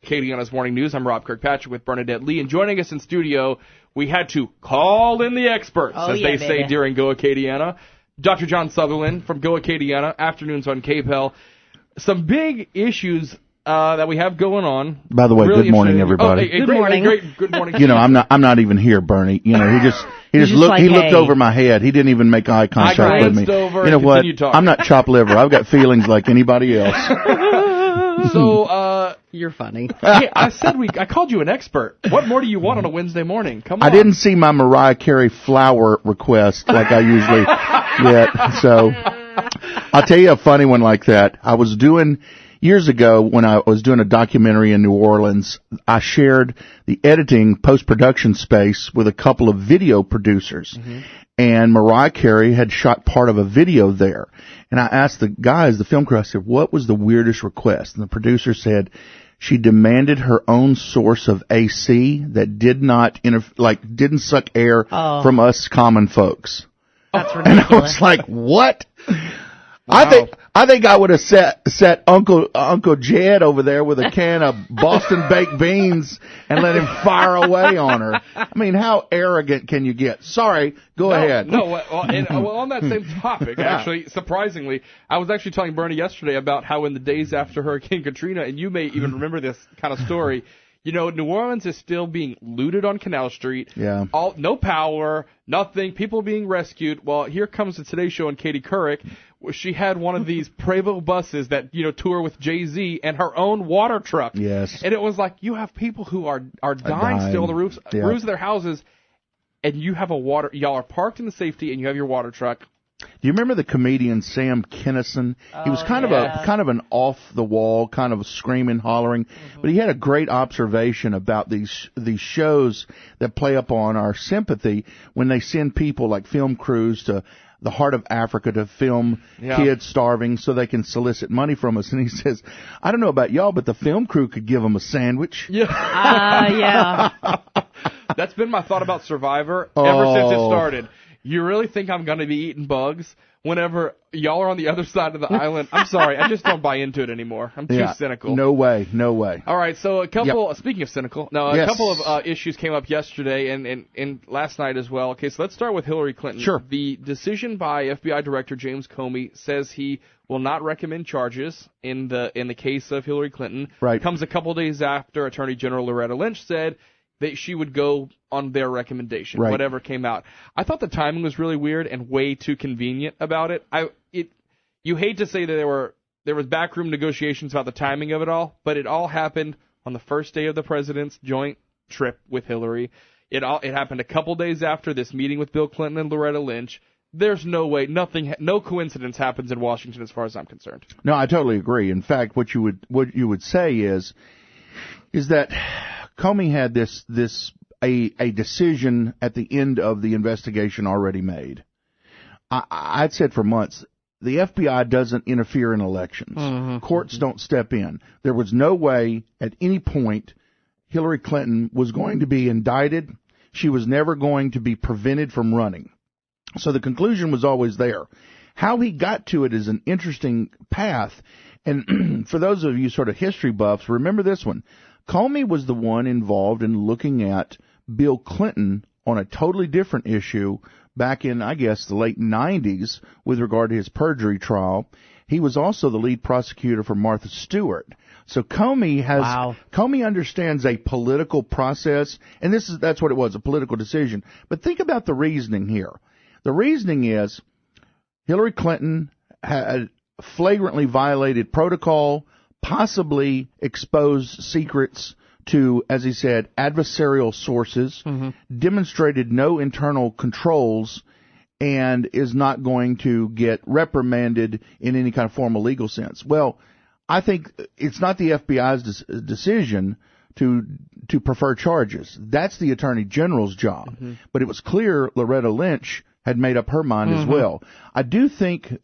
Acadiana's Morning News. I'm Rob Kirkpatrick with Bernadette Lee, and joining us in studio, we had to call in the experts, say during Go Acadiana. Dr. John Sutherlin from Go Acadiana, afternoons on KPEL. Some big issues that we have going on. By the way, really good morning, everybody. Good morning. Good morning. You know, I'm not even here, Bernie. You know, he looked over my head. He didn't even make eye contact with me. You know what? I'm not chopped liver. I've got feelings like anybody else. So, you're funny. I said I called you an expert. What more do you want on a Wednesday morning? Come on. I didn't see my Mariah Carey flower request like I usually get. So, I'll tell you a funny one like that. I was doing years ago when I was doing a documentary in New Orleans. I shared the editing post-production space with a couple of video producers. Mm-hmm. And Mariah Carey had shot part of a video there. And I asked the guys, the film crew, I said, what was the weirdest request? And the producer said she demanded her own source of AC that did not didn't suck air from us common folks. That's ridiculous. And I was like, what? Wow. I think I would have set Uncle Jed over there with a can of Boston baked beans and let him fire away on her. I mean, how arrogant can you get? Sorry, go ahead. No, well, on that same topic, actually, surprisingly, I was actually telling Bernie yesterday about how in the days after Hurricane Katrina, and you may even remember this kind of story, you know, New Orleans is still being looted on Canal Street. Yeah. No power, nothing, people being rescued. Well, here comes the Today Show and Katie Couric. She had one of these Prevost buses that, you know, tour with Jay-Z and her own water truck. Yes. And it was like, you have people who are dying still on the roofs of their houses, and you have y'all are parked in the safety, and you have your water truck. Do you remember the comedian Sam Kinison? He was kind of an off the wall, kind of screaming, hollering, but he had a great observation about these shows that play up on our sympathy when they send people like film crews to the heart of Africa to film kids starving so they can solicit money from us. And he says, I don't know about y'all, but the film crew could give them a sandwich. Yeah. That's been my thought about Survivor ever since it started. You really think I'm going to be eating bugs whenever y'all are on the other side of the island? I'm sorry. I just don't buy into it anymore. I'm too cynical. No way. All right. So speaking of cynical, a couple of issues came up yesterday and last night as well. Okay. So let's start with Hillary Clinton. Sure. The decision by FBI Director James Comey says he will not recommend charges in the case of Hillary Clinton. Right. Comes a couple days after Attorney General Loretta Lynch said that she would go on their recommendation, whatever came out. I thought the timing was really weird and way too convenient about it. You hate to say that there was backroom negotiations about the timing of it all, but it all happened on the first day of the president's joint trip with Hillary. It happened a couple days after this meeting with Bill Clinton and Loretta Lynch. There's no way, no coincidence happens in Washington as far as I'm concerned. No, I totally agree. In fact, what you would say is that Comey had a decision at the end of the investigation already made. I'd said for months, the FBI doesn't interfere in elections. Mm-hmm. Courts don't step in. There was no way at any point Hillary Clinton was going to be indicted. She was never going to be prevented from running. So the conclusion was always there. How he got to it is an interesting path. And for those of you sort of history buffs, remember this one. Comey was the one involved in looking at Bill Clinton on a totally different issue back in, I guess, the late 90s with regard to his perjury trial. He was also the lead prosecutor for Martha Stewart. So Comey understands a political process, and that's what it was, a political decision. But think about the reasoning here. The reasoning is Hillary Clinton had flagrantly violated protocol, possibly exposed secrets to, as he said, adversarial sources, demonstrated no internal controls, and is not going to get reprimanded in any kind of formal legal sense. Well, I think it's not the FBI's decision to prefer charges. That's the Attorney General's job. But it was clear Loretta Lynch had made up her mind as well. I do think,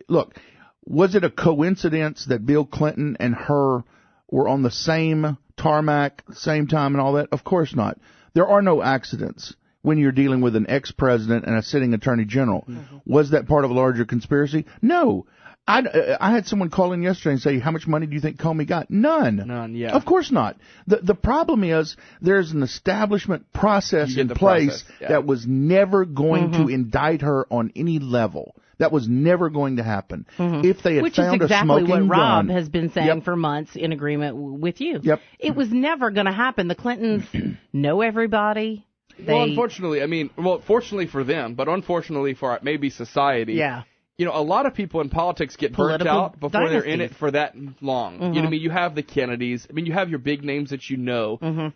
look, was it a coincidence that Bill Clinton and her were on the same tarmac, same time and all that? Of course not. There are no accidents when you're dealing with an ex-president and a sitting attorney general. Was that part of a larger conspiracy? No. I had someone call in yesterday and say, how much money do you think Comey got? None, yeah. Of course not. The problem is there's an establishment process in place that was never going to indict her on any level. That was never going to happen. If they had found a smoking gun. Which is exactly what Rob has been saying for months in agreement with you. It was never going to happen. The Clintons know everybody. Unfortunately, fortunately for them, but unfortunately for maybe society. Yeah. You know, a lot of people in politics get burnt out before they're in it for that long. You know what I mean? You have the Kennedys. I mean, you have your big names that you know.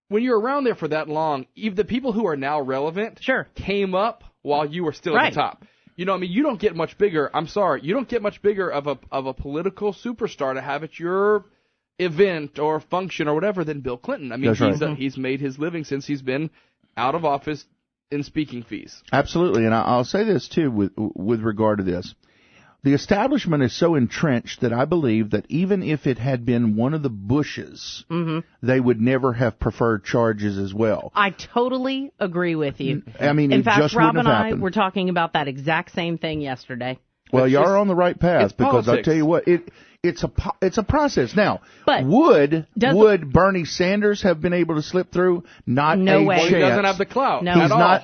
When you're around there for that long, even the people who are now relevant came up while you were still at the top. You know, I mean, you don't get much bigger. I'm sorry, you don't get much bigger of a political superstar to have at your event or function or whatever than Bill Clinton. I mean, he's made his living since he's been out of office in speaking fees. Absolutely, and I'll say this too with regard to this. The establishment is so entrenched that I believe that even if it had been one of the Bushes, they would never have preferred charges as well. I totally agree with you. I mean, in fact, just Rob and I happened. were talking about that exact same thing yesterday. Well, you are on the right path because politics. I'll tell you what, it's a process. Now, would Bernie Sanders have been able to slip through? No way. He doesn't have the clout. No,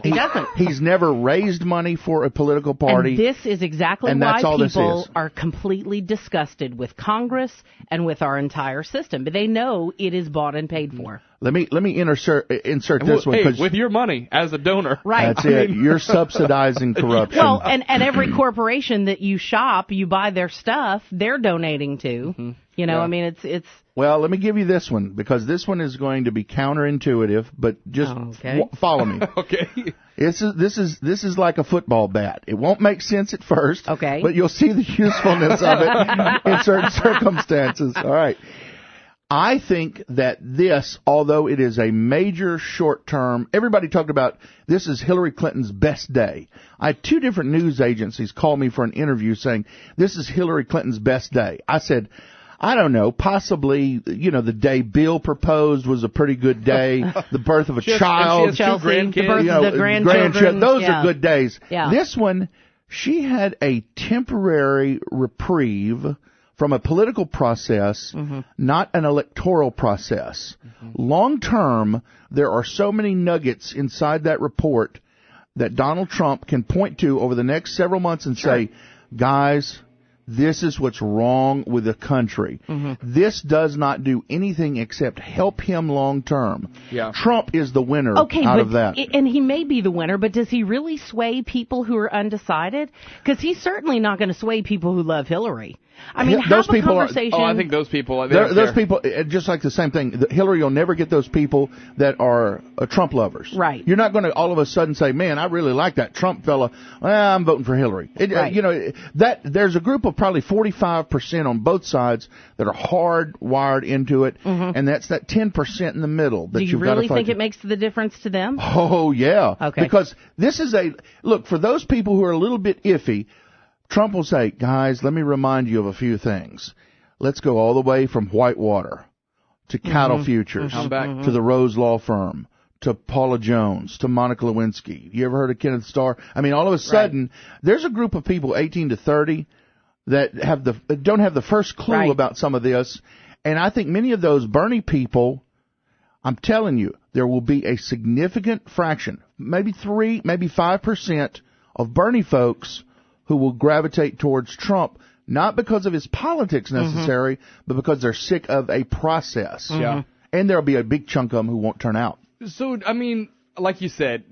he doesn't. He's never raised money for a political party. And this is exactly why people are completely disgusted with Congress and with our entire system. But they know it is bought and paid for. Let me insert this one. With your money as a donor. Right. That's it. You're subsidizing corruption. Well, and every corporation that you shop, you buy their stuff, they're donating to. You know, I mean, it's. Well, let me give you this one, because this one is going to be counterintuitive, but just follow me. Okay. This is like a football bat. It won't make sense at first. Okay. But you'll see the usefulness of it in certain circumstances. All right. I think that this, although it is a major short-term, everybody talked about this is Hillary Clinton's best day. I had 2 different news agencies call me for an interview saying this is Hillary Clinton's best day. I said, I don't know, possibly, the day Bill proposed was a pretty good day. The birth of a child. She has 2 grandkids. The birth of the grandchildren. Those are good days. Yeah. This one, she had a temporary reprieve from a political process, not an electoral process. Long term, there are so many nuggets inside that report that Donald Trump can point to over the next several months and say, guys, this is what's wrong with the country. This does not do anything except help him long term. Yeah. Trump is the winner out of that. And he may be the winner, but does he really sway people who are undecided? Because he's certainly not going to sway people who love Hillary. I mean, those have a people conversation. I think those people. Those people, just like the same thing. Hillary will never get those people that are Trump lovers. Right. You're not going to all of a sudden say, "Man, I really like that Trump fella. Well, I'm voting for Hillary." That there's a group of probably 45% on both sides that are hardwired into it, and that's that 10% in the middle. That Do you you've really got to think it makes the difference to them? Oh yeah. Okay. Because this is look for those people who are a little bit iffy. Trump will say, guys, let me remind you of a few things. Let's go all the way from Whitewater to Cattle Futures to the Rose Law Firm to Paula Jones to Monica Lewinsky. You ever heard of Kenneth Starr? I mean, all of a sudden, there's a group of people 18 to 30 that don't have the first clue about some of this. And I think many of those Bernie people, I'm telling you, there will be a significant fraction, maybe 3, maybe 5% of Bernie folks who will gravitate towards Trump, not because of his politics necessary, but because they're sick of a process. Yeah. And there'll be a big chunk of them who won't turn out. So, I mean, like you said,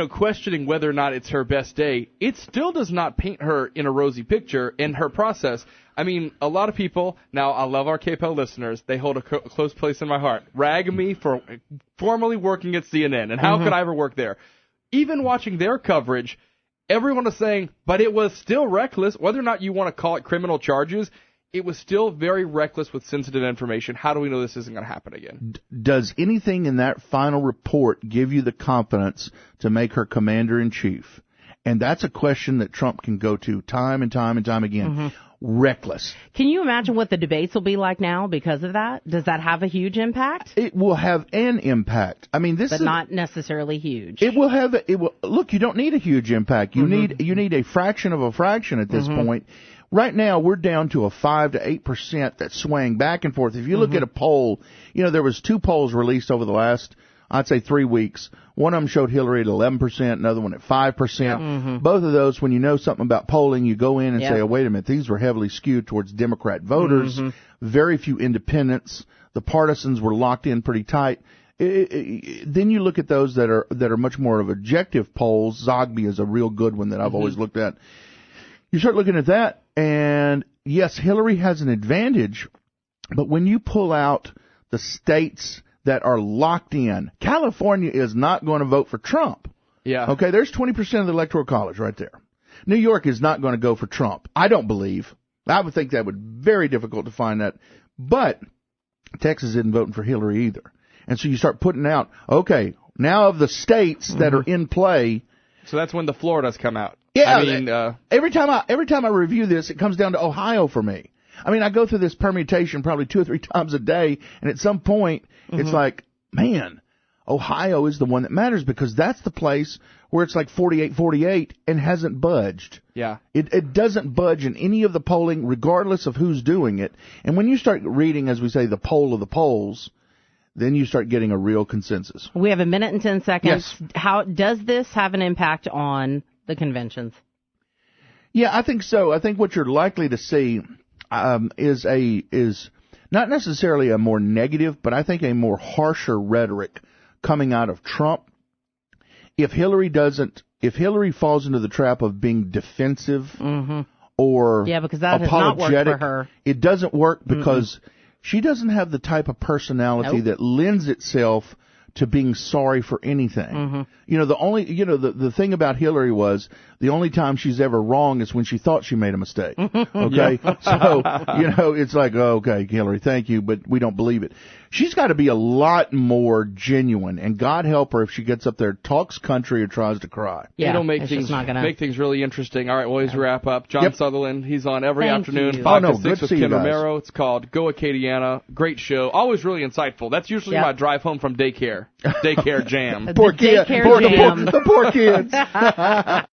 questioning whether or not it's her best day, it still does not paint her in a rosy picture in her process. I mean, a lot of people, now I love our KPEL listeners, they hold a close place in my heart, rag me for formerly working at CNN, and how could I ever work there? Even watching their coverage, everyone is saying, but it was still reckless. Whether or not you want to call it criminal charges, it was still very reckless with sensitive information. How do we know this isn't going to happen again? Does anything in that final report give you the confidence to make her commander-in-chief? And that's a question that Trump can go to time and time and time again. Reckless. Can you imagine what the debates will be like now because of that? Does that have a huge impact? It will have an impact. I mean, but not necessarily huge. It will have. Look, you don't need a huge impact. You need a fraction of a fraction at this point. Right now, we're down to a 5 to 8% that's swaying back and forth. If you look at a poll, there was 2 polls released over the last, I'd say 3 weeks. One of them showed Hillary at 11%, another one at 5%. Both of those, when you know something about polling, you go in and say, oh, wait a minute, these were heavily skewed towards Democrat voters. Very few independents. The partisans were locked in pretty tight. Then you look at those that are much more of objective polls. Zogby is a real good one that I've always looked at. You start looking at that, and yes, Hillary has an advantage, but when you pull out the states that are locked in, California is not going to vote for Trump. Yeah. Okay, there's 20% of the Electoral College right there. New York is not going to go for Trump. I don't believe. I would think that would be very difficult to find that. But Texas isn't voting for Hillary either. And so you start putting out, okay, now of the states that are in play. So that's when the Floridas come out. Yeah, I mean, every time I review this, it comes down to Ohio for me. I mean, I go through this permutation probably 2 or 3 times a day, and at some point, it's like, man, Ohio is the one that matters because that's the place where it's like 48-48 and hasn't budged. Yeah. It doesn't budge in any of the polling, regardless of who's doing it. And when you start reading, as we say, the poll of the polls, then you start getting a real consensus. We have a minute and 10 seconds. Yes. How does this have an impact on the conventions? Yeah, I think so. I think what you're likely to see is not necessarily a more negative, but I think a more harsher rhetoric coming out of Trump. If Hillary falls into the trap of being defensive or because that apologetic, has not worked for her. It doesn't work because she doesn't have the type of personality that lends itself to being sorry for anything. The thing about Hillary was the only time she's ever wrong is when she thought she made a mistake. Okay? So, it's like, oh, okay, Hillary, thank you, but we don't believe it. She's got to be a lot more genuine, and God help her if she gets up there, talks country, or tries to cry. Yeah, it'll make things really interesting. All right, we'll always wrap up. John Sutherlin, he's on every afternoon, 5 to 6 with Ken Romero. It's called Go Acadiana. Great show. Always really insightful. That's usually my drive home from daycare. Daycare jam. The poor kids.